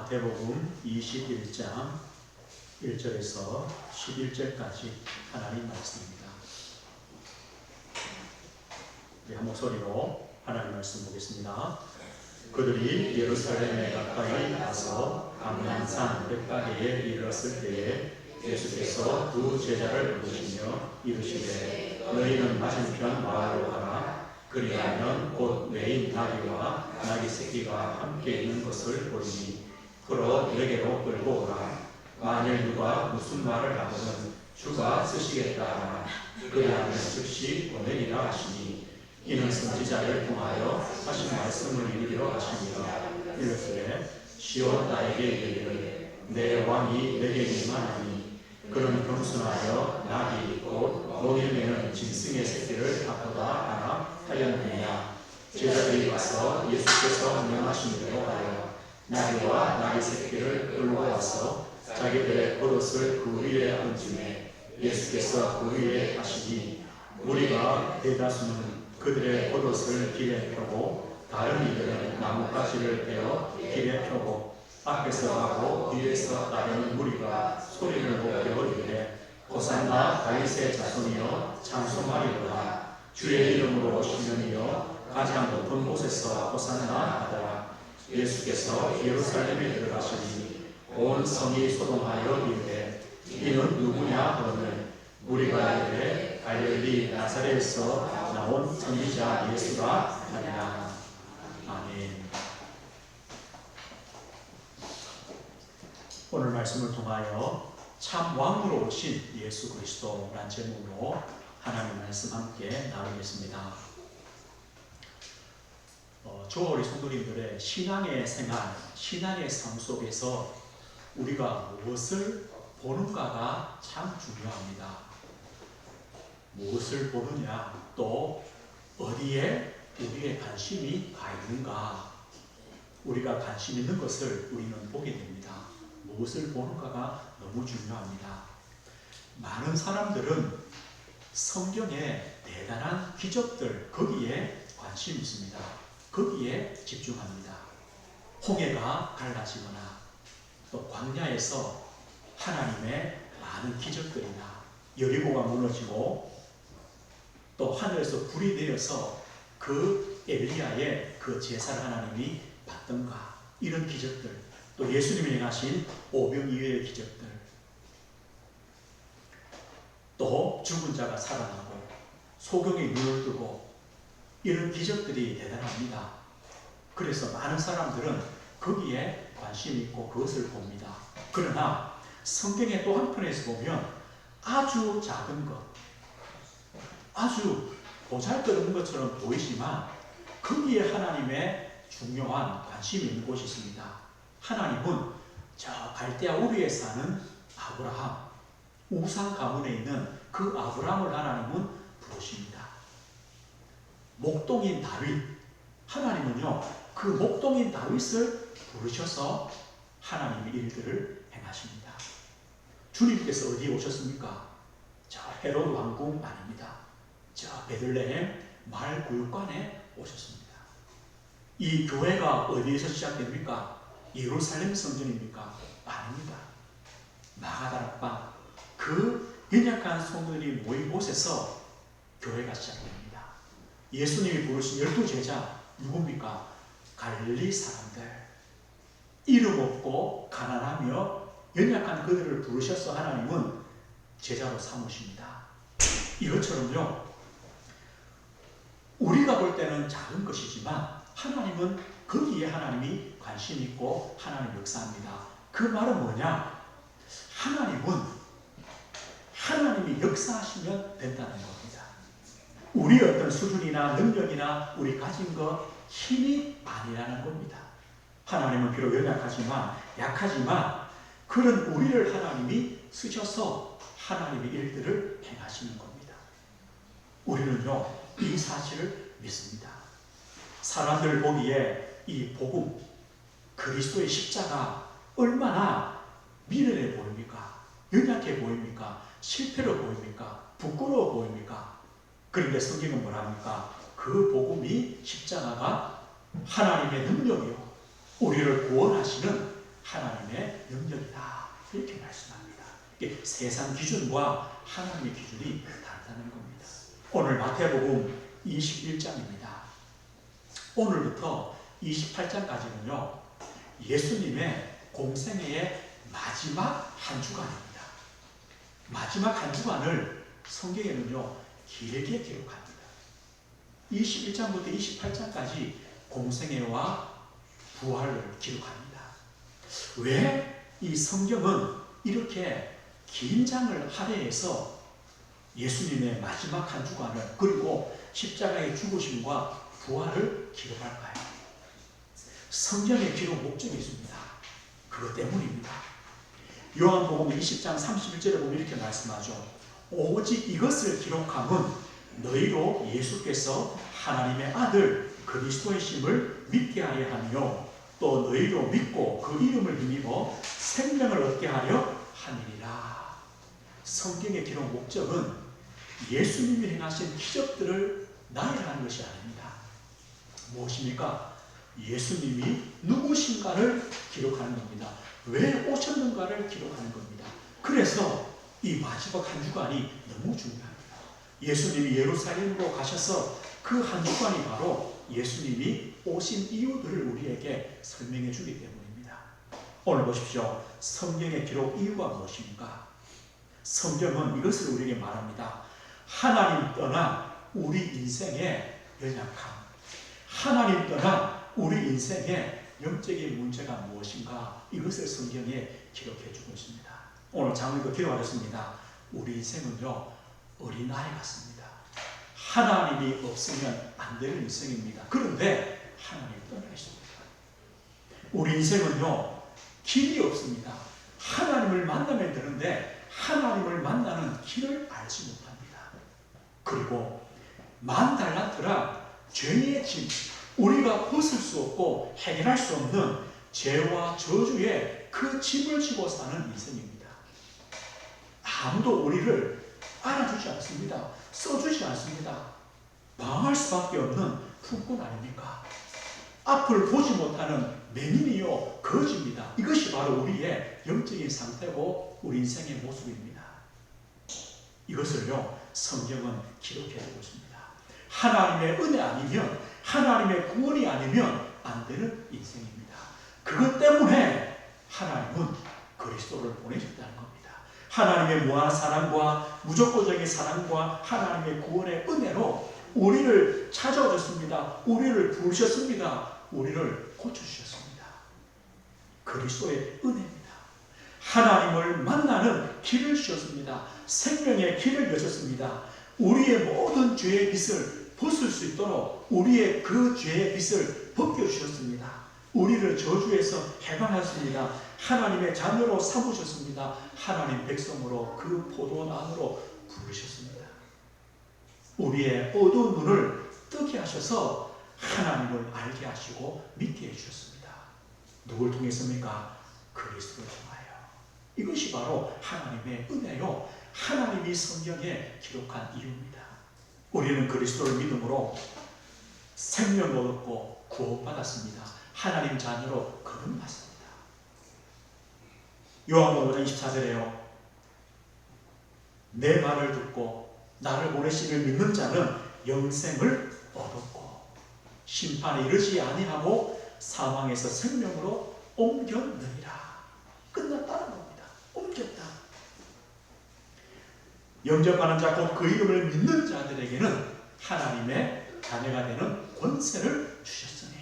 마태복음 21장 1절에서 11절까지 하나님 말씀입니다. 우리 한 목소리로 하나님 말씀 보겠습니다. 그들이 예루살렘에 가까이 가서 감람산 벳바게에 이르렀을 때에 예수께서 두 제자를 부르시며 이르시되 너희는 맞은편 마을로 가라. 그리하면 곧 매인 나귀와 나귀 새끼가 함께 있는 것을 보리니 풀어 내게로 끌고 오라. 만일 누가 무슨 말을 하거든 주가 쓰시겠다 하라. 그리하면 즉시 보내리라 하시니 이는 선지자를 통하여 하신 말씀을 이루려 하시니라. 이르시되 시온 나에게 이르기를 내 왕이 내게 임하나니 그는 겸손하여 나귀 곧 목에 매는 짐승의 새끼를 바꾸다 하라 하였느냐. 제자들이 가서 예수께서 명하신 대로 하여 나귀와 나귀 새끼를 끌고 와서 자기들의 겉옷을 그 위에 얹음에 예수께서 그 위에 하시니 무리가 대다수는 그들의 겉옷을 길에 펴고 다른 이들은 나뭇가지를 베어 길에 펴고 앞에서 가고 뒤에서 따르는 무리가 소리를 높여 이르되 호산나 다윗의 자손이여 찬송하리로다. 주의 이름으로 오시는 이여 가장 높은 곳에서 호산나 하더라. 예수께서 예루살렘에 들어가시니 온 성이 소동하여 이르되 이는 누구냐 하거늘 무리가 이르되 갈릴리 나사렛에서 나온 선지자 예수라 하니라. 아멘. 오늘 말씀을 통하여 참 왕으로 오신 예수 그리스도라는 제목으로 하나님 말씀 함께 나누겠습니다. 저와 우리 성도님들의 신앙의 생활, 신앙의 삶 속에서 우리가 무엇을 보는가가 참 중요합니다. 무엇을 보느냐, 또 어디에 우리의 관심이 가 있는가. 우리가 관심 있는 것을 우리는 보게 됩니다. 무엇을 보는가가 너무 중요합니다. 많은 사람들은 성경의 대단한 기적들, 거기에 관심이 있습니다. 거기에 집중합니다. 홍해가 갈라지거나 또 광야에서 하나님의 많은 기적들이나 여리고가 무너지고 또 하늘에서 불이 내려서 그 엘리야의 그 제사를 하나님이 받던가, 이런 기적들, 또 예수님이 행하신 오병이어의 기적들, 또 죽은 자가 살아나고 소경이 눈을 뜨고, 이런 기적들이 대단합니다. 그래서 많은 사람들은 거기에 관심이 있고 그것을 봅니다. 그러나 성경의 또 한편에서 보면 아주 작은 것, 아주 보잘것없는 것처럼 보이지만 거기에 하나님의 중요한 관심이 있는 곳이 있습니다. 하나님은 저 갈대아 우리에 사는 아브라함, 우상 가문에 있는 그 아브라함을 하나님은 부르십니다. 목동인 다윗, 하나님은요 그 목동인 다윗을 부르셔서 하나님의 일들을 행하십니다. 주님께서 어디에 오셨습니까? 저 헤롯 왕궁 아닙니다. 저 베들레헴 마을 구육관에 오셨습니다. 이 교회가 어디에서 시작됩니까? 예루살렘 성전입니까? 아닙니다. 마가다락방, 그 연약한 성도들이 모인 곳에서 교회가 시작됩니다. 예수님이 부르신 12제자 누굽니까? 갈릴리 사람들, 이름 없고 가난하며 연약한 그들을 부르셔서 하나님은 제자로 삼으십니다. 이것처럼요, 우리가 볼 때는 작은 것이지만 하나님은 거기에 하나님이 관심 있고 하나님 역사합니다. 그 말은 뭐냐? 하나님이 역사하시면 된다는 겁니다. 우리 어떤 수준이나 능력이나 우리 가진 것, 힘이 아니라는 겁니다. 하나님은 비록 연약하지만, 약하지만 그런 우리를 하나님이 쓰셔서 하나님의 일들을 행하시는 겁니다. 우리는요 이 사실을 믿습니다. 사람들 보기에 이 복음, 그리스도의 십자가 얼마나 미련해 보입니까? 연약해 보입니까? 실패로 보입니까? 부끄러워 보입니까? 그런데 성경은 뭐랍니까? 그 복음이, 십자가가 하나님의 능력이요, 우리를 구원하시는 하나님의 영역이다. 이렇게 말씀합니다. 이게 세상 기준과 하나님의 기준이 다르다는 겁니다. 오늘 마태복음 21장입니다. 오늘부터 28장까지는요, 예수님의 공생애의 마지막 한 주간입니다. 마지막 한 주간을 성경에는요, 길게 기록합니다. 21장부터 28장까지 공생애와 부활을 기록합니다. 왜 이 성경은 이렇게 긴 장을 할애해서 예수님의 마지막 한 주간을, 그리고 십자가의 죽으심과 부활을 기록할까요? 성경의 기록 목적이 있습니다. 그것 때문입니다. 요한복음 20장 31절에 보면 이렇게 말씀하죠. 오직 이것을 기록함은 너희로 예수께서 하나님의 아들 그리스도이심을 믿게 하려 하며 또 너희로 믿고 그 이름을 힘입어 생명을 얻게 하려 함이니라. 성경의 기록 목적은 예수님이 행하신 기적들을 나열하는 것이 아닙니다. 무엇입니까? 예수님이 누구신가를 기록하는 겁니다. 왜 오셨는가를 기록하는 겁니다. 그래서 이 마지막 한 주간이 너무 중요합니다. 예수님이 예루살렘으로 가셔서 그 한 주간이 바로 예수님이 오신 이유들을 우리에게 설명해 주기 때문입니다. 오늘 보십시오. 성경의 기록 이유가 무엇입니까? 성경은 이것을 우리에게 말합니다. 하나님 떠나 우리 인생의 연약함, 하나님 떠나 우리 인생의 영적인 문제가 무엇인가, 이것을 성경에 기록해 주고 있습니다. 오늘 장로님도 기록하셨습니다. 우리 인생은요, 어린아이 같습니다. 하나님이 없으면 안 되는 인생입니다. 그런데 하나님이 떠나 있습니다. 우리 인생은요, 길이 없습니다. 하나님을 만나면 되는데 하나님을 만나는 길을 알지 못합니다. 그리고 만 달란트라 죄의 짐, 우리가 벗을 수 없고 해결할 수 없는 죄와 저주의 그 짐을 지고 사는 인생입니다. 아무도 우리를 알아주지 않습니다. 써주지 않습니다. 방황할 수밖에 없는 품꾼 아닙니까? 앞을 보지 못하는 맹인이요 거지입니다. 이것이 바로 우리의 영적인 상태고 우리 인생의 모습입니다. 이것을요, 성경은 기록해두고 있습니다. 하나님의 은혜 아니면, 하나님의 구원이 아니면 안 되는 인생입니다. 그것 때문에 하나님은 그리스도를 보내셨다는 겁니다. 하나님의 무한한 사랑과 무조건적인 사랑과 하나님의 구원의 은혜로 우리를 찾아오셨습니다. 우리를 부르셨습니다. 우리를 고쳐주셨습니다. 그리스도의 은혜입니다. 하나님을 만나는 길을 주셨습니다. 생명의 길을 여셨습니다. 우리의 모든 죄의 빚을 벗을 수 있도록 우리의 그 죄의 빚을 벗겨주셨습니다. 우리를 저주에서 해방하셨습니다. 하나님의 자녀로 삼으셨습니다. 하나님 백성으로 그 포도원 안으로 부르셨습니다. 우리의 어두운 눈을 뜨게 하셔서 하나님을 알게 하시고 믿게 해주셨습니다. 누굴 통해서입니까? 그리스도를 통하여. 이것이 바로 하나님의 은혜요, 하나님이 성경에 기록한 이유입니다. 우리는 그리스도를 믿음으로 생명을 얻고 구원받았습니다. 하나님 자녀로 거듭났습니다. 요한복음 5장 24절에요. 내 말을 듣고 나를 보내시를 믿는 자는 영생을 얻었고 심판에 이르지 아니하고 사망에서 생명으로 옮겼느니라. 끝났다는 겁니다. 옮겼다. 영접하는 자 곧 그 이름을 믿는 자들에게는 하나님의 자녀가 되는 권세를 주셨으니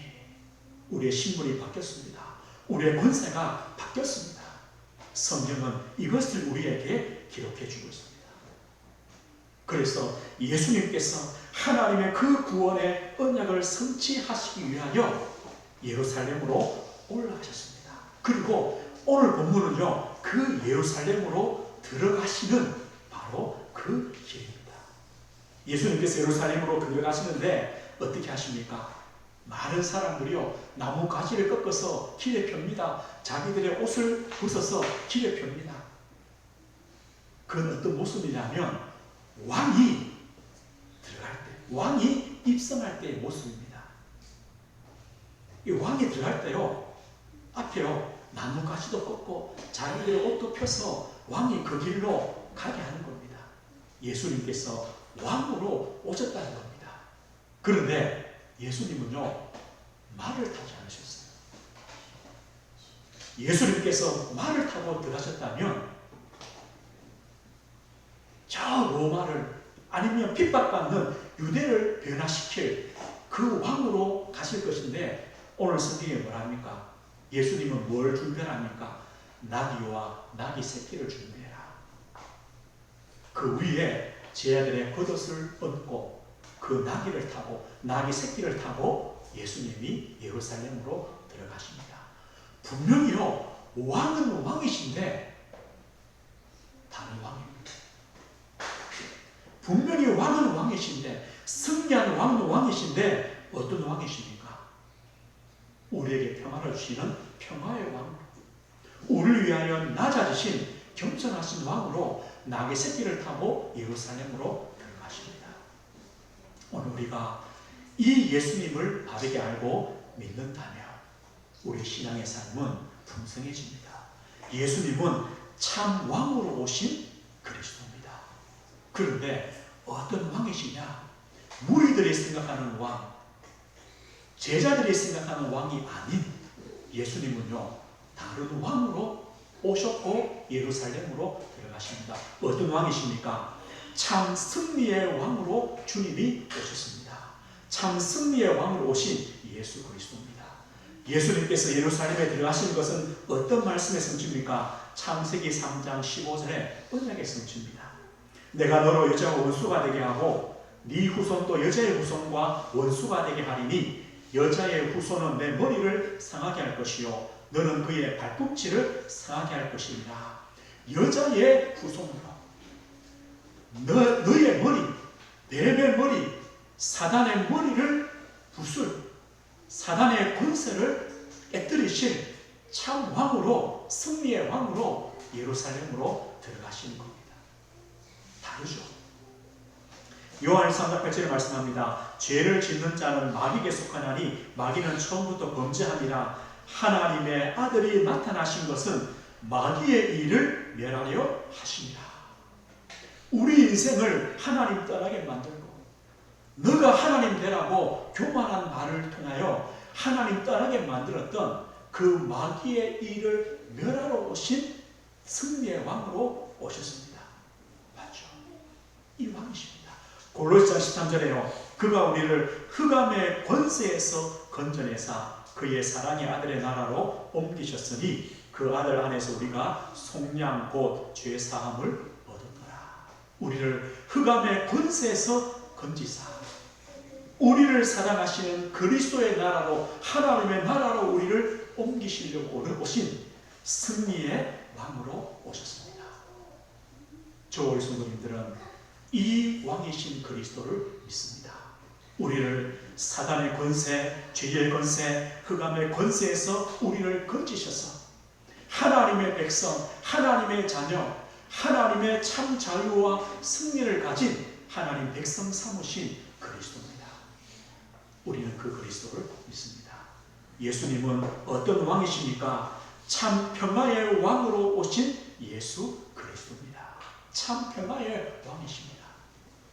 우리의 신분이 바뀌었습니다. 우리의 권세가 바뀌었습니다. 성경은 이것을 우리에게 기록해 주고 있습니다. 그래서 예수님께서 하나님의 그 구원의 언약을 성취하시기 위하여 예루살렘으로 올라가셨습니다. 그리고 오늘 본문은요, 그 예루살렘으로 들어가시는 바로 그 길입니다. 예수님께서 예루살렘으로 들어가시는데 어떻게 하십니까? 많은 사람들이요, 나무 가지를 꺾어서 길에 펴니다. 자기들의 옷을 벗어서 길에 펴니다. 그건 어떤 모습이냐면 왕이 들어갈 때, 왕이 입성할 때의 모습입니다. 이 왕이 들어갈 때요, 앞에요, 나뭇가지도 꺾고 자기의 옷도 펴서 왕이 그 길로 가게 하는 겁니다. 예수님께서 왕으로 오셨다는 겁니다. 그런데 예수님은요, 말을 타지 않으셨어요. 예수님께서 말을 타고 들어가셨다면 저 로마를 아니면 핍박받는 유대를 변화시킬 그 왕으로 가실 것인데, 오늘 성경에 뭐라 합니까? 예수님은 뭘 준비합니까? 나귀와 나귀 새끼를 준비해라. 그 위에 제 아들의 겉옷을 얹고 그 나귀를 타고 나귀 새끼를 타고 예수님이 예루살렘으로 들어가십니다. 분명히요, 왕은 왕이신데 다른 왕입니다. 분명히 왕은 왕이신데, 승리한 왕은 왕이신데 어떤 왕이십니까? 우리에게 평화를 주시는 평화의 왕, 우리를 위하여 낮아지신 겸손하신 왕으로 나귀 새끼를 타고 예루살렘으로 들어가십니다. 오늘 우리가 이 예수님을 바르게 알고 믿는다면 우리 신앙의 삶은 풍성해집니다. 예수님은 참 왕으로 오신 그리스도입니다. 그런데 어떤 왕이시냐? 무리들이 생각하는 왕, 제자들이 생각하는 왕이 아닌 예수님은요, 다른 왕으로 오셨고 예루살렘으로 들어가십니다. 어떤 왕이십니까? 참 승리의 왕으로 주님이 오셨습니다. 참 승리의 왕으로 오신 예수 그리스도입니다. 예수님께서 예루살렘에 들어가시는 것은 어떤 말씀의 성취입니까? 창세기 3장 15절의 언약의 성취입니다. 내가 너로 여자와 원수가 되게 하고 네 후손도 여자의 후손과 원수가 되게 하리니 여자의 후손은 내 머리를 상하게 할 것이요 너는 그의 발꿈치를 상하게 할 것이니라. 여자의 후손으로 너의 머리, 내 머리, 사단의 머리를 부술, 사단의 권세를 깨뜨리실 참 왕으로, 승리의 왕으로 예루살렘으로 들어가시는 겁니다. 다르죠. 요한일서 3장 8절에 말씀합니다. 죄를 짓는 자는 마귀에게 속하나니 마귀는 처음부터 범죄함이라. 하나님의 아들이 나타나신 것은 마귀의 일을 멸하려 하심이라. 우리 인생을 하나님 떠나게 만들고 너가 하나님 되라고 교만한 말을 통하여 하나님 떠나게 만들었던 그 마귀의 일을 멸하러 오신 승리의 왕으로 오셨습니다. 맞죠? 이 왕이십니다. 골로새서 13절에요. 그가 우리를 흑암의 권세에서 건져내사 그의 사랑의 아들의 나라로 옮기셨으니 그 아들 안에서 우리가 속량 곧 죄사함을 얻었더라. 우리를 흑암의 권세에서 건지사 우리를 사랑하시는 그리스도의 나라로, 하나님의 나라로 우리를 옮기시려고 오신 승리의 왕으로 오셨습니다. 우리 성도님들은 이 왕이신 그리스도를 믿습니다. 우리를 사단의 권세, 죄의 권세, 흑암의 권세에서 우리를 건지셔서 하나님의 백성, 하나님의 자녀, 하나님의 참 자유와 승리를 가진 하나님 백성 삼으신 그리스도입니다. 우리는 그 그리스도를 믿습니다. 예수님은 어떤 왕이십니까? 참 평화의 왕으로 오신 예수 그리스도입니다. 참 평화의 왕이십니다.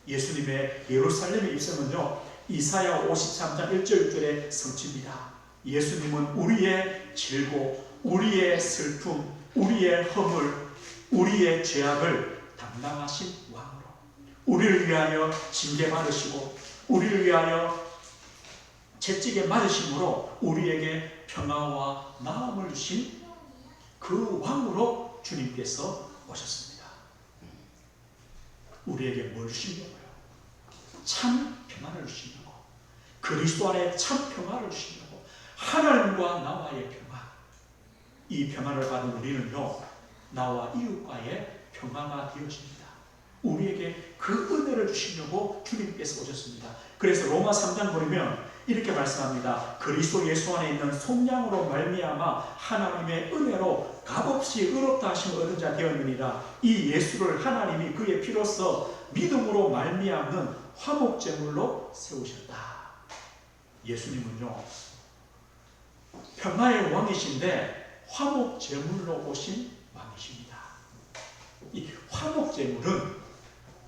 예수님의 예루살렘의 입성은요, 이사야 53장 1절 6절의 성취입니다. 예수님은 우리의 질고, 우리의 슬픔, 우리의 허물, 우리의 죄악을 담당하신 왕으로 우리를 위하여 징계받으시고 우리를 위하여 채찍에 맞으심으로 우리에게 평화와 나음을 주신 그 왕으로 주님께서 오셨습니다. 우리에게 뭘 주시려고요? 참 평화를 주시려고, 그리스도 안에 참 평화를 주시려고, 하나님과 나와의 평화. 이 평화를 받은 우리는요, 나와 이웃과의 평화가 되어집니다. 우리에게 그 은혜를 주시려고 주님께서 오셨습니다. 그래서 로마 3장 보면 이렇게 말씀합니다. 그리스도 예수 안에 있는 속량으로 말미암아 하나님의 은혜로 값없이 의롭다 하심을 얻은 자 되었느니라. 이 예수를 하나님이 그의 피로써 믿음으로 말미암는 화목제물로 세우셨다. 예수님은요, 평화의 왕이신데 화목 제물로 오신 왕이십니다. 이 화목 제물은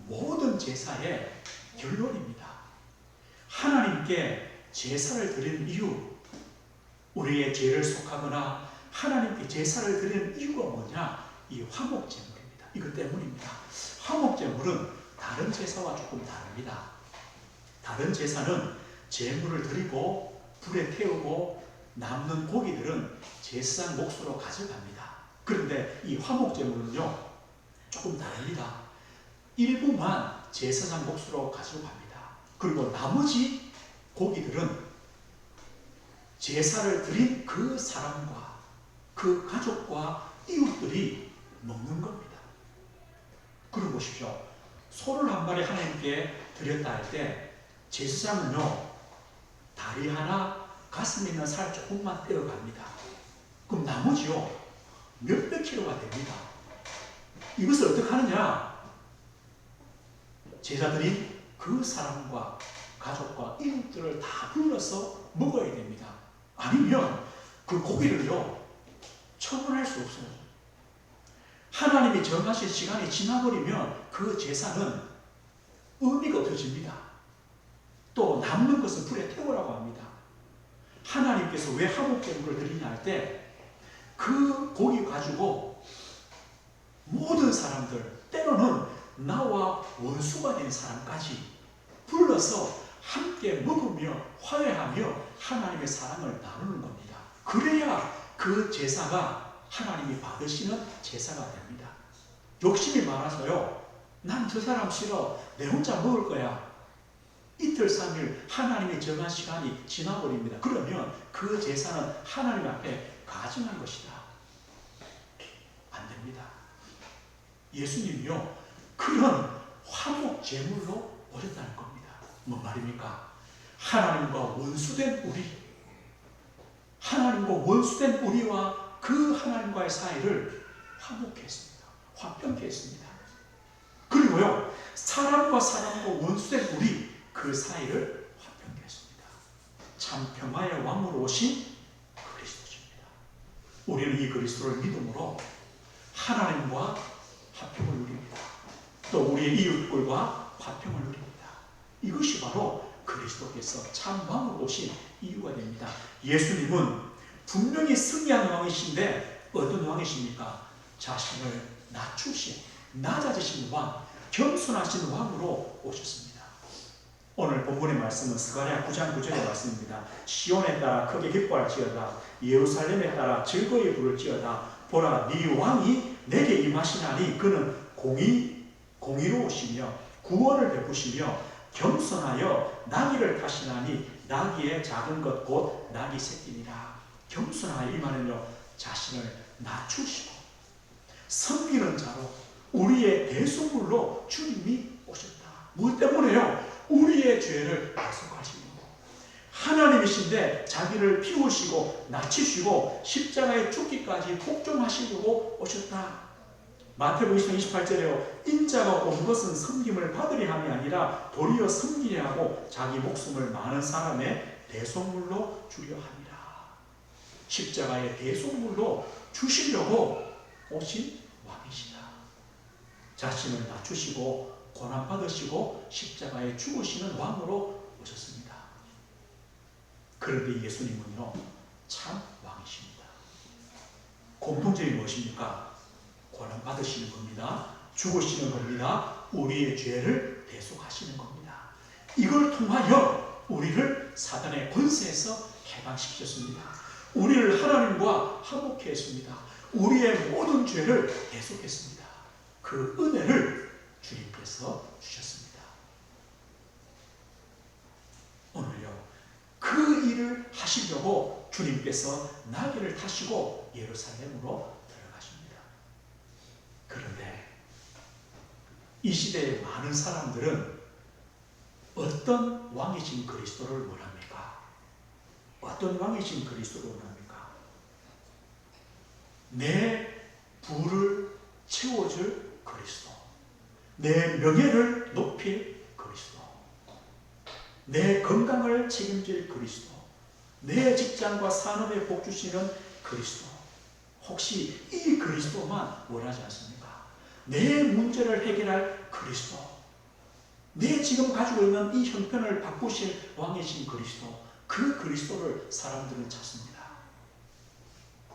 모든 제사의 결론입니다. 하나님께 제사를 드리는 이유, 우리의 죄를 속하거나 하나님께 제사를 드리는 이유가 뭐냐? 이 화목 제물입니다. 이것 때문입니다. 화목 제물은 다른 제사와 조금 다릅니다. 다른 제사는 제물을 드리고 불에 태우고 남는 고기들은 제사장 몫으로 가져갑니다. 그런데 이 화목 제물은요, 조금 다릅니다. 일부만 제사장 몫으로 가져갑니다. 그리고 나머지 고기들은 제사를 드린 그 사람과 그 가족과 이웃들이 먹는 겁니다. 그러고 보십시오. 소를 한 마리 하나님께 드렸다 할 때 제사장은요, 다리 하나, 가슴에 있는 살 조금만 떼어갑니다. 그럼 나머지요, 몇백 킬로가 됩니다. 이것을 어떻게 하느냐? 제사드린 그 사람과 가족과 이웃들을 다 불러서 먹어야 됩니다. 아니면 그 고기를요, 처분할 수 없어요. 하나님이 정하신 시간이 지나버리면 그 제사는 의미가 없어집니다. 또 남는 것은 불에 태우라고 합니다. 하나님께서 왜 화목제물을 드리냐 할 때 그 고기 가지고 모든 사람들, 때로는 나와 원수가 된 사람까지 불러서 함께 먹으며 화해하며 하나님의 사랑을 나누는 겁니다. 그래야 그 제사가 하나님이 받으시는 제사가 됩니다. 욕심이 많아서요, 난 저 사람 싫어, 내 혼자 먹을 거야, 이틀 3일 하나님의 정한 시간이 지나버립니다. 그러면 그 제사는 하나님 앞에 가증한 것이다. 안 됩니다. 예수님이요, 그런 화목 제물로 오셨다는 겁니다. 뭔 말입니까? 하나님과 원수된 우리와 그 하나님과의 사이를 화목케 했습니다. 화평케 했습니다. 그리고요, 사람과 원수된 우리, 그 사이를 화평케 했습니다. 참 평화의 왕으로 오신 그리스도십니다. 우리는 이 그리스도를 믿음으로 하나님과 화평을 누립니다. 또 우리의 이웃들과 화평을 누립니다. 이것이 바로 그리스도께서 참 왕으로 오신 이유가 됩니다. 예수님은 분명히 승리한 왕이신데 어떤 왕이십니까? 자신을 낮추신, 낮아지신 왕, 겸손하신 왕으로 오셨습니다. 오늘 본문의 말씀은 스가랴 9장 9절의 말씀입니다. 시온에 따라 크게 기뻐할지어다, 예루살렘에 따라 즐거이 부를지어다. 보라, 네 왕이 내게 임하시나니 그는 공의로우시며 구원을 베푸시며 겸손하여 나귀를 타시나니 나귀의 작은 것 곧 나귀 새끼니라. 겸손하여 임하는요, 자신을 낮추시고 섬기는 자로 우리의 대속물로 주님이 오셨다. 뭐 때문에요? 우리의 죄를 대속하시는 거. 하나님이신데 자기를 비우시고 낮추시고 십자가에 죽기까지 복종하시려고 오셨다. 마태복음 28절에요. 인자가 온 것은 섬김을 받으려 함이 아니라 도리어 섬기려 하고 자기 목숨을 많은 사람의 대속물로 주려 함이라. 십자가의 대속물로 주시려고 오신 왕이시다. 자신을 낮추시고 고난받으시고 십자가에 죽으시는 왕으로 오셨습니다. 그런데 예수님은요, 참 왕이십니다. 공통점이 무엇입니까? 고난받으시는 겁니다. 죽으시는 겁니다. 우리의 죄를 대속하시는 겁니다. 이걸 통하여 우리를 사단의 권세에서 해방시키셨습니다. 우리를 하나님과 화목케 했습니다. 우리의 모든 죄를 대속했습니다. 그 은혜를 주님께서 주셨습니다. 오늘요, 그 일을 하시려고 주님께서 나귀를 타시고 예루살렘으로 들어가십니다. 그런데 이 시대의 많은 사람들은 어떤 왕이신 그리스도를 원합니까? 어떤 왕이신 그리스도를 원합니까? 내 부를 채워줄 그리스도, 내 명예를 높일 그리스도, 내 건강을 책임질 그리스도, 내 직장과 산업에 복 주시는 그리스도, 혹시 이 그리스도만 원하지 않습니까? 내 문제를 해결할 그리스도, 내 지금 가지고 있는 이 형편을 바꾸실 왕이신 그리스도, 그 그리스도를 사람들은 찾습니다.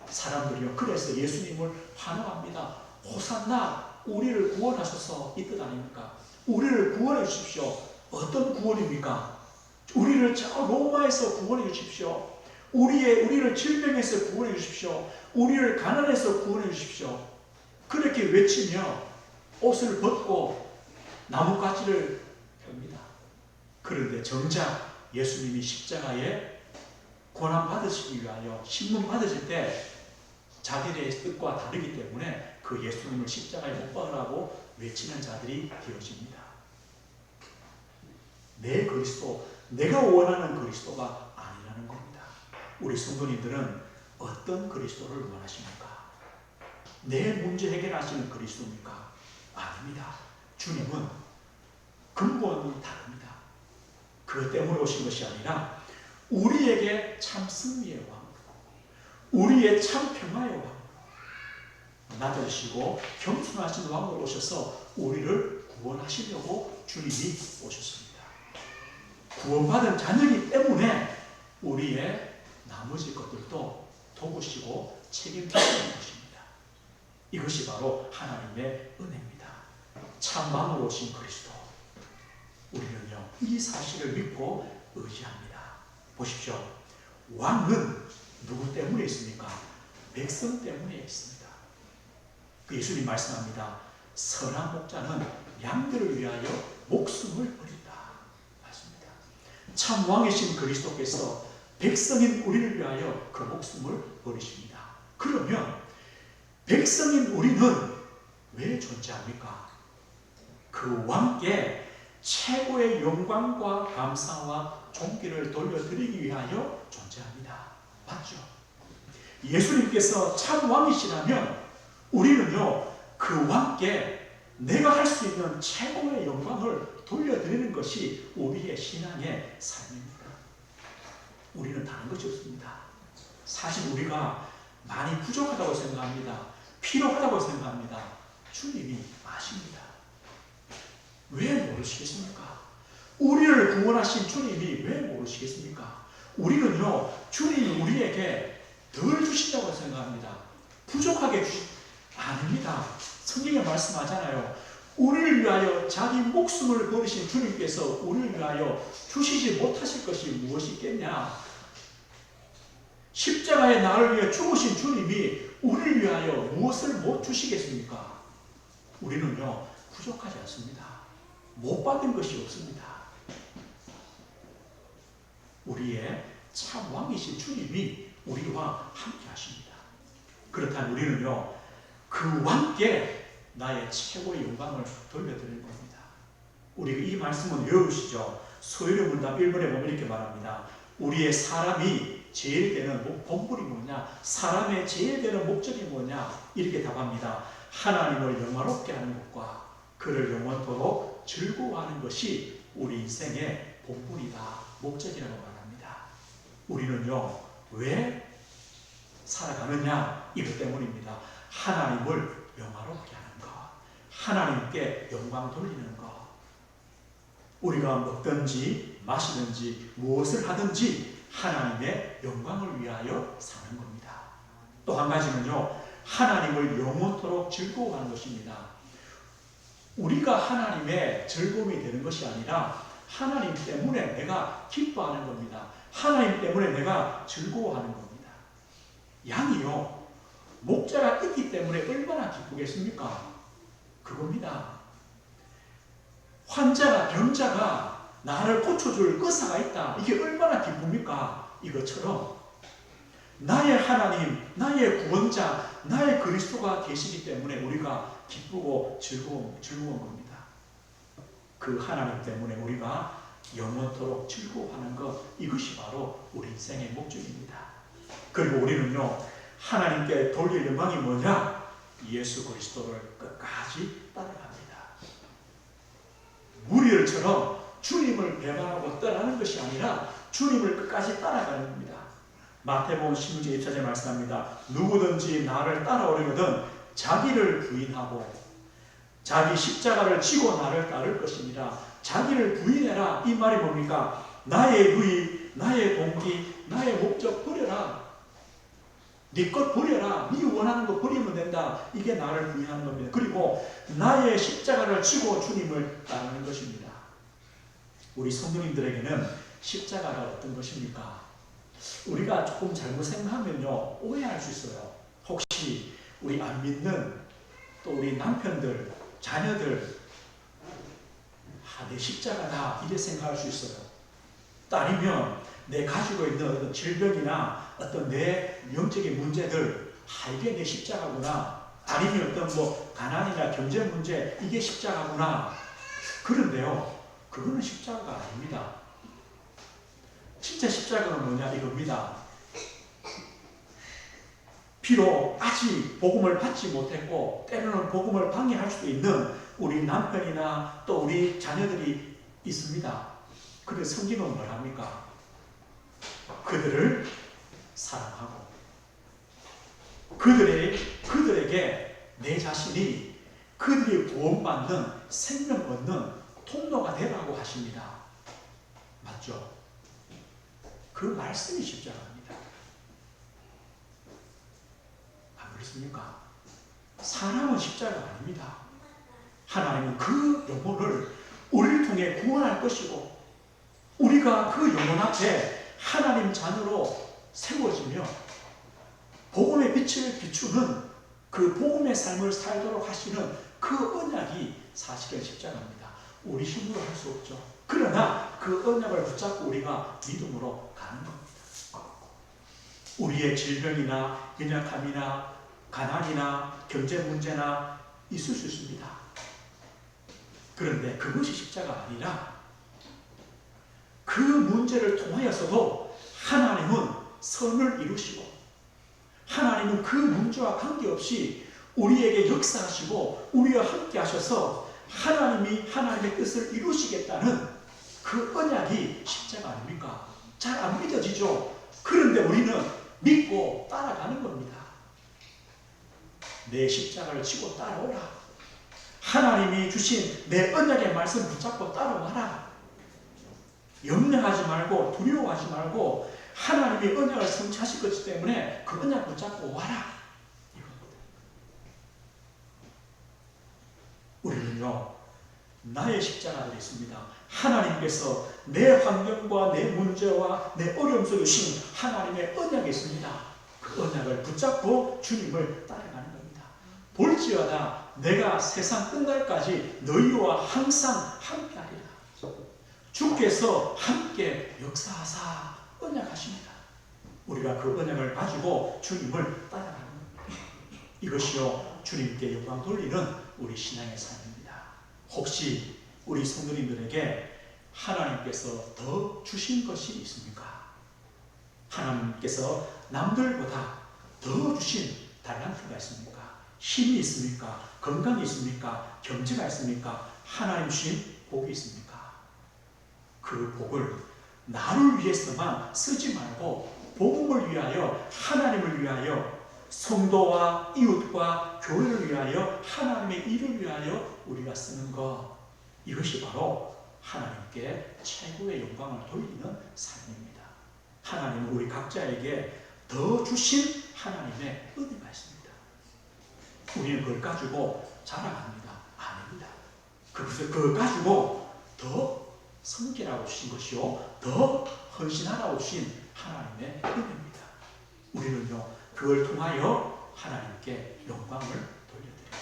사람들이요, 그래서 예수님을 환호합니다. 호산나, 우리를 구원하소서, 이 뜻 아닙니까? 우리를 구원해 주십시오. 어떤 구원입니까? 우리를 저 로마에서 구원해 주십시오. 우리를 질병에서 구원해 주십시오. 우리를 가난에서 구원해 주십시오. 그렇게 외치며 옷을 벗고 나뭇가지를 펴니다. 그런데 정작 예수님이 십자가에 고난 받으시기 위하여 신문 받으실 때 자기의 뜻과 다르기 때문에 그 예수님을 십자가에 못 박으라고 외치는 자들이 되어집니다. 내 그리스도, 내가 원하는 그리스도가 아니라는 겁니다. 우리 성도님들은 어떤 그리스도를 원하십니까? 내 문제 해결하시는 그리스도입니까? 아닙니다. 주님은 근본이 다릅니다. 그것 때문에 오신 것이 아니라 우리에게 참 승리의 왕, 우리의 참 평화의 왕, 낮으시고 겸손하신 왕으로 오셔서 우리를 구원하시려고 주님이 오셨습니다. 구원받은 자녀이기 때문에 우리의 나머지 것들도 도우시고 책임지시는 것입니다. 이것이 바로 하나님의 은혜입니다. 참 왕으로 오신 그리스도, 우리는요 이 사실을 믿고 의지합니다. 보십시오. 왕은 누구 때문에 있습니까? 백성 때문에 있습니다. 예수님 말씀합니다. 선한 목자는 양들을 위하여 목숨을 버린다. 맞습니다. 참 왕이신 그리스도께서 백성인 우리를 위하여 그 목숨을 버리십니다. 그러면 백성인 우리는 왜 존재합니까? 그 왕께 최고의 영광과 감사와 존귀를 돌려드리기 위하여 존재합니다. 맞죠? 예수님께서 참 왕이시라면 우리는요 그 왕께 내가 할 수 있는 최고의 영광을 돌려드리는 것이 우리의 신앙의 삶입니다. 우리는 다른 것이 없습니다. 사실 우리가 많이 부족하다고 생각합니다. 필요하다고 생각합니다. 주님이 아십니다. 왜 모르시겠습니까? 우리를 구원하신 주님이 왜 모르시겠습니까? 우리는요 주님이 우리에게 덜 주신다고 생각합니다. 부족하게 아닙니다. 성경에 말씀하잖아요. 우리를 위하여 자기 목숨을 버리신 주님께서 우리를 위하여 주시지 못하실 것이 무엇이 있겠냐? 십자가에 나를 위해 죽으신 주님이 우리를 위하여 무엇을 못 주시겠습니까? 우리는요 부족하지 않습니다. 못 받은 것이 없습니다. 우리의 참 왕이신 주님이 우리와 함께 하십니다. 그렇다면 우리는요 그 왕께 나의 최고의 영광을 돌려드리는 겁니다. 우리가 이 말씀은 외우시죠. 소요리 문답 1번에 보면 이렇게 말합니다. 우리의 사람이 제일 되는 본분이 뭐냐? 사람의 제일 되는 목적이 뭐냐? 이렇게 답합니다. 하나님을 영화롭게 하는 것과 그를 영원토록 즐거워하는 것이 우리 인생의 본분이다. 목적이라고 말합니다. 우리는요 왜 살아가느냐? 이것 때문입니다. 하나님을 영화롭게 하는 것, 하나님께 영광 돌리는 것. 우리가 먹든지 마시든지 무엇을 하든지 하나님의 영광을 위하여 사는 겁니다. 또 한 가지는요 하나님을 영원토록 즐거워하는 것입니다. 우리가 하나님의 즐거움이 되는 것이 아니라 하나님 때문에 내가 기뻐하는 겁니다. 하나님 때문에 내가 즐거워하는 겁니다. 양이요 목자가 있기 때문에 얼마나 기쁘겠습니까? 그겁니다. 환자가 병자가 나를 고쳐줄 의사가 있다. 이게 얼마나 기쁩니까? 이것처럼 나의 하나님, 나의 구원자, 나의 그리스도가 계시기 때문에 우리가 기쁘고 즐거운 겁니다. 그 하나님 때문에 우리가 영원토록 즐거워하는 것, 이것이 바로 우리 인생의 목적입니다. 그리고 우리는요 하나님께 돌릴 영광이 뭐냐? 예수 그리스도를 끝까지 따라갑니다. 무리들처럼 주님을 배반하고 떠나는 것이 아니라 주님을 끝까지 따라가는 겁니다. 마태복음 16장 24절에 말씀합니다. 누구든지 나를 따라오려거든 자기를 부인하고 자기 십자가를 지고 나를 따를 것입니다. 자기를 부인해라. 이 말이 뭡니까? 나의 유익, 나의 동기, 나의 목적 버려라. 네 것 버려라. 네 원하는 거 버리면 된다. 이게 나를 부인하는 겁니다. 그리고 나의 십자가를 지고 주님을 따르는 것입니다. 우리 성도님들에게는 십자가가 어떤 것입니까? 우리가 조금 잘못 생각하면요 오해할 수 있어요. 혹시 우리 안 믿는 또 우리 남편들, 자녀들 내 십자가다 이렇게 생각할 수 있어요. 딸이면 내 가지고 있는 어떤 질병이나 어떤 내 영적인 문제들 이게 내 십자가구나. 아니면 어떤 가난이나 경제 문제 이게 십자가구나. 그런데요 그거는 십자가가 아닙니다. 진짜 십자가는 뭐냐 이겁니다. 비록 아직 복음을 받지 못했고 때로는 복음을 방해할 수도 있는 우리 남편이나 또 우리 자녀들이 있습니다. 그런데 성경은 뭘 합니까? 그들을 사랑하고 그들에게 내 자신이 그들이 구원받는 생명 얻는 통로가 되라고 하십니다. 맞죠? 그 말씀이 십자가입니다. 안 그렇습니까? 사람은 십자가가 아닙니다. 하나님은 그 영혼을 우리를 통해 구원할 것이고 우리가 그 영혼 앞에 하나님 자녀로 세워지며 복음의 빛을 비추는 그 복음의 삶을 살도록 하시는 그 언약이 사실은 십자가입니다. 우리 힘으로 할 수 없죠. 그러나 그 언약을 붙잡고 우리가 믿음으로 가는 겁니다. 우리의 질병이나 연약함이나 가난이나 경제 문제나 있을 수 있습니다. 그런데 그것이 십자가 아니라 그 문제를 통하여서도 하나님은 선을 이루시고 하나님은 그 문제와 관계없이 우리에게 역사하시고 우리와 함께 하셔서 하나님이 하나님의 뜻을 이루시겠다는 그 언약이 십자가 아닙니까? 잘 안 믿어지죠? 그런데 우리는 믿고 따라가는 겁니다. 내 십자가를 지고 따라오라. 하나님이 주신 내 언약의 말씀 붙잡고 따라와라. 염려하지 말고 두려워하지 말고 하나님이 언약을 성취하실 것이기 때문에 그 언약 붙잡고 와라. 이겁니다. 우리는요 나의 십자가들이 있습니다. 하나님께서 내 환경과 내 문제와 내 어려움 속에 주신 하나님의 언약이 있습니다. 그 언약을 붙잡고 주님을 따라가는 겁니다. 볼지어다 내가 세상 끝날까지 너희와 항상 함께하리라. 주께서 함께 역사하사 언약하십니다. 우리가 그 언약을 가지고 주님을 따라가는 겁니다. 이것이요 주님께 영광 돌리는 우리 신앙의 삶입니다. 혹시 우리 성도님들에게 하나님께서 더 주신 것이 있습니까? 하나님께서 남들보다 더 주신 달란트가 있습니까? 힘이 있습니까? 건강이 있습니까? 경제가 있습니까? 하나님 주신 복이 있습니까? 그 복을 나를 위해서만 쓰지 말고 복음을 위하여 하나님을 위하여 성도와 이웃과 교회를 위하여 하나님의 일을 위하여 우리가 쓰는 것, 이것이 바로 하나님께 최고의 영광을 돌리는 삶입니다. 하나님은 우리 각자에게 더 주신 하나님의 은혜가 있습니다. 우리는 그걸 가지고 자랑합니다. 아닙니다. 그걸 가지고 더 섬기라고 주신 것이요 더 헌신하라고 주신 하나님의 은혜입니다. 우리는요 그걸 통하여 하나님께 영광을 돌려드립니다.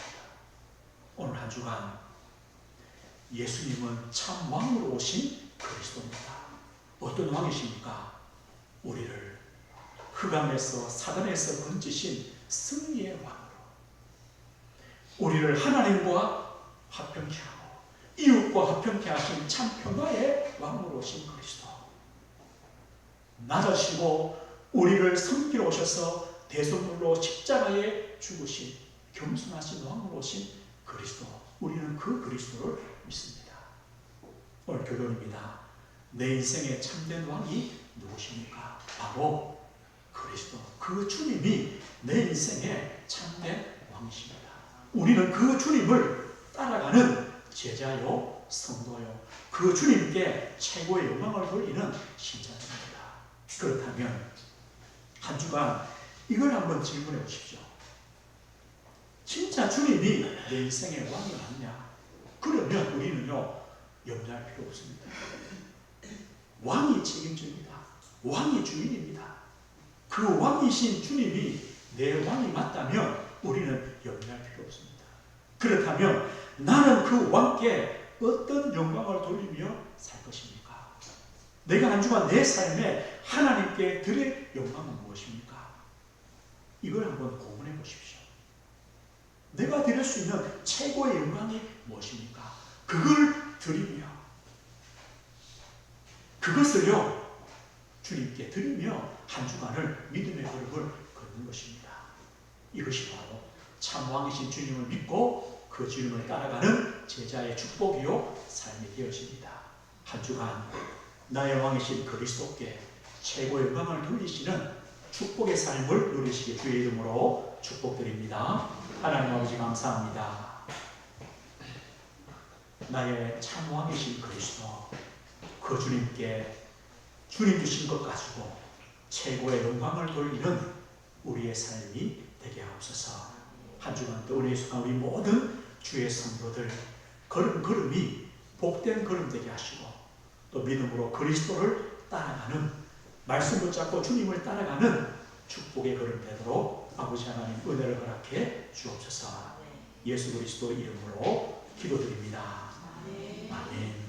오늘 한 주간 예수님은 참 왕으로 오신 그리스도입니다. 어떤 왕이십니까? 우리를 흑암에서 사단에서 건지신 승리의 왕으로 우리를 하나님과 화평케 하고 이웃과 화평케 하신 참 평화의 왕으로 오신 그리스도, 낮아지고 우리를 섬기러 오셔서 대속물로 십자가에 죽으신 겸손하신 왕으로 오신 그리스도, 우리는 그 그리스도를 믿습니다. 오늘 결론입니다. 내 인생의 참된 왕이 누구십니까? 바로 그리스도, 그 주님이 내 인생의 참된 왕이십니다. 우리는 그 주님을 따라가는 제자요, 성도요, 그 주님께 최고의 영광을 돌리는 신자입니다. 그렇다면 한 주간 이걸 한번 질문해 보십시오. 진짜 주님이 내 인생의 왕이 맞냐? 그러면 우리는요, 염려할 필요 없습니다. 왕이 책임집니다. 왕이 주인입니다. 그 왕이신 주님이 내 왕이 맞다면 우리는 염려할 필요 없습니다. 그렇다면 나는 그 왕께 어떤 영광을 돌리며 살 것입니까? 내가 한 주간 내 삶에 하나님께 드릴 영광은 무엇입니까? 이걸 한번 고민해 보십시오. 내가 드릴 수 있는 최고의 영광이 무엇입니까? 그걸 드리며, 그것을요, 주님께 드리며 한 주간을 믿음의 걸음을 걷는 것입니다. 이것이 바로 참 왕이신 주님을 믿고 그 주님을 따라가는 제자의 축복이요, 삶이 되어집니다. 한 주간 나의 왕이신 그리스도께 최고의 영광을 돌리시는 축복의 삶을 누리시게 주의 이름으로 축복드립니다. 하나님 아버지 감사합니다. 나의 참 왕이신 그리스도, 그 주님께 주님 주신 것 가지고 최고의 영광을 돌리는 우리의 삶이 되게 하옵소서. 한 주간 또 은혜의 수간 우리 모든 주의 성도들 걸음걸음이 복된 걸음 되게 하시고, 또 믿음으로 그리스도를 따라가는, 말씀 붙잡고 주님을 따라가는 축복의 걸음 되도록 아버지 하나님 은혜를 허락해 주옵소서. 예수 그리스도 이름으로 기도드립니다. 아멘.